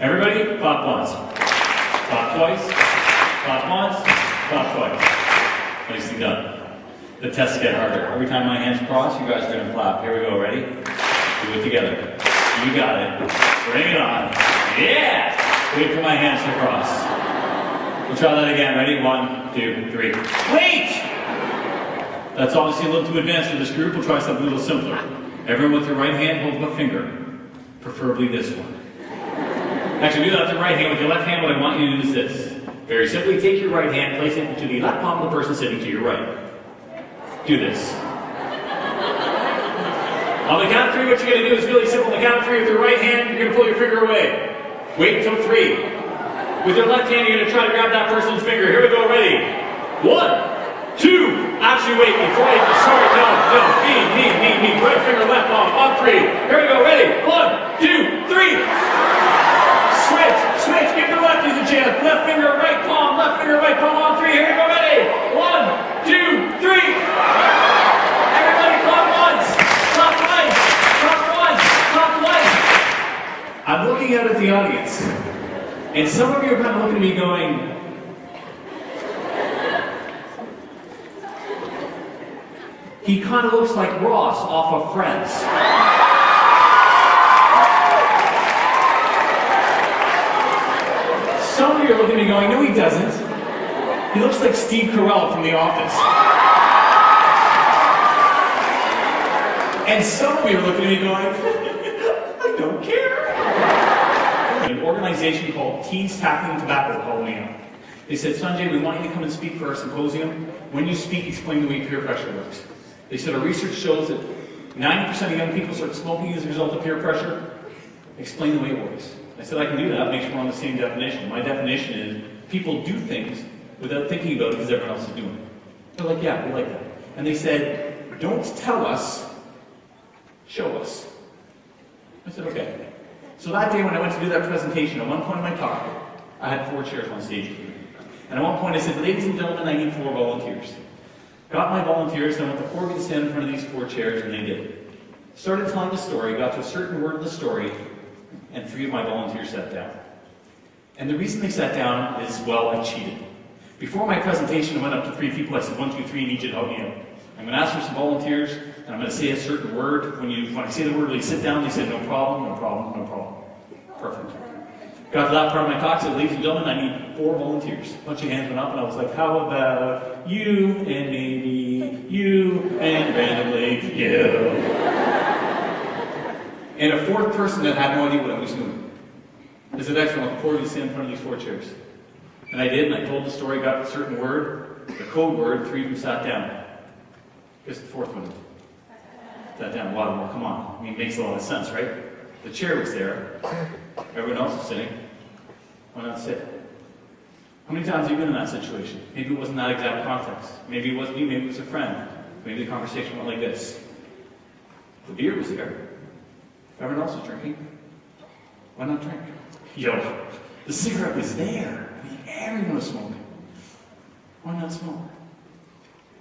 Everybody, clap once. Clap twice. Clap once. Clap twice. Nicely done. The tests get harder. Every time my hands cross, you guys are going to clap. Here we go. Ready? Do it together. You got it. Bring it on. Yeah! Wait for my hands to cross. We'll try that again. Ready? 1, 2, 3. Wait! That's obviously a little too advanced for this group. We'll try something a little simpler. Everyone with your right hand, hold up a finger. Preferably this one. Actually, do that with your right hand. With your left hand, what I want you to do is this. Very simply, take your right hand, place it into the left palm of the person sitting to your right. Do this. On the count of 3, what you're going to do is really simple. On the count of 3, with your right hand, you're going to pull your finger away. Wait until 3. With your left hand, you're going to try to grab that person's finger. Here we go, ready? 1, 2. Actually, wait, before I, sorry, no. Me. Right finger, left palm, on 3. Here we go, ready? 1, 2, 3. Switch, give the lefties a chance. Left finger, right palm on 3. Here we go, ready? 1, 2, 3. Everybody clap once, clap twice, clap once, clap twice. I'm looking out at the audience, and some of you are kind of looking at me going, he kind of looks like Ross off of Friends. Some of you are looking at me going, no he doesn't. He looks like Steve Carell from The Office. And some of you are looking at me going, I don't care. An organization called Teens Tackling Tobacco called me up. They said, Sunjay, we want you to come and speak for our symposium. When you speak, explain the way peer pressure works. They said our research shows that 90% of young people start smoking as a result of peer pressure. Explain the way it works. I said I can do that, make sure we're on the same definition. My definition is people do things without thinking about it because everyone else is doing it. They're like, yeah, we like that. And they said, don't tell us, show us. I said, okay. So that day when I went to do that presentation, at one point in my talk, I had 4 chairs on stage. And at one point I said, ladies and gentlemen, I need 4 volunteers. Got my volunteers, and I went to 4 of you to stand in front of these 4 chairs, and they did. Started telling the story, got to a certain word of the story, and 3 of my volunteers sat down. And the reason they sat down is, well, I cheated. Before my presentation, I went up to 3 people, I said, 1, 2, 3, I need you to help me out. I'm going to ask for some volunteers, and I'm going to say a certain word. When I say the word, will you sit down? They said, no problem. Perfect. Got to that part of my talk, said, ladies and gentlemen, I need 4 volunteers. A bunch of hands went up, and I was like, how about you, and maybe you, and randomly you. And a 4th person that had no idea what I was doing. I said, excellent, I'll 4 of you stand in front of these 4 chairs. And I did, and I told the story, got a certain word, the code word, 3 of them sat down. Guess the 4th one sat down. Wow, well, come on. I mean, it makes a lot of sense, right? The chair was there. Everyone else was sitting. Why not sit? How many times have you been in that situation? Maybe it wasn't that exact context. Maybe it wasn't you, maybe it was a friend. Maybe the conversation went like this. The beer was there. Everyone else was drinking. Why not drink? Yo, the cigarette was there. I mean, everyone was smoking. Why not smoke?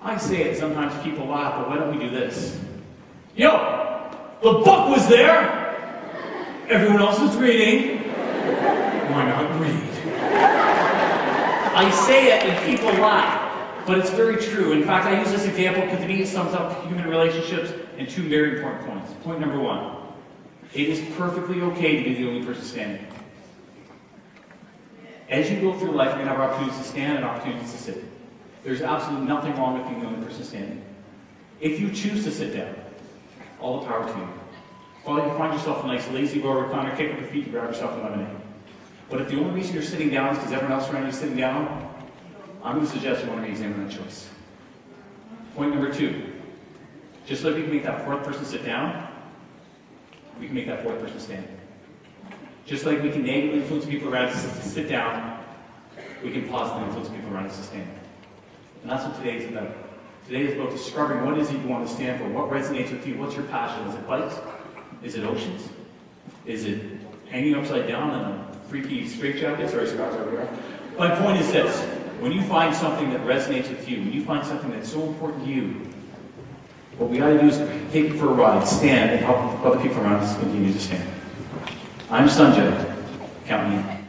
I say it, sometimes people laugh, but why don't we do this? Yo, the book was there. Everyone else was reading. Why not read? I say it and people laugh, but it's very true. In fact, I use this example because to me it sums up human relationships in 2 very important points. Point number 1, it is perfectly okay to be the only person standing. As you go through life, you're going to have opportunities to stand and opportunities to sit. There's absolutely nothing wrong with being the only person standing. If you choose to sit down, all the power to you. Well, you find yourself a nice lazy boy recliner, kick up your feet, and grab yourself a lemonade. But if the only reason you're sitting down is because everyone else around you is sitting down, I'm going to suggest you want to re-examine that choice. Point number 2. Just like we can make that 4th person sit down, we can make that 4th person stand. Just like we can negatively influence people around us to sit down, we can positively influence people around us to stand. And that's what today is about. Today is about discovering what is it you want to stand for, what resonates with you, what's your passion? Is it bikes? Is it oceans? Is it hanging upside down in a freaky straitjacket? Sorry, Scott's over here. My point is this. When you find something that resonates with you, when you find something that's so important to you, what we got to do is take it for a ride, stand, and help other people around us continue to stand. I'm Sunjay. Count me in.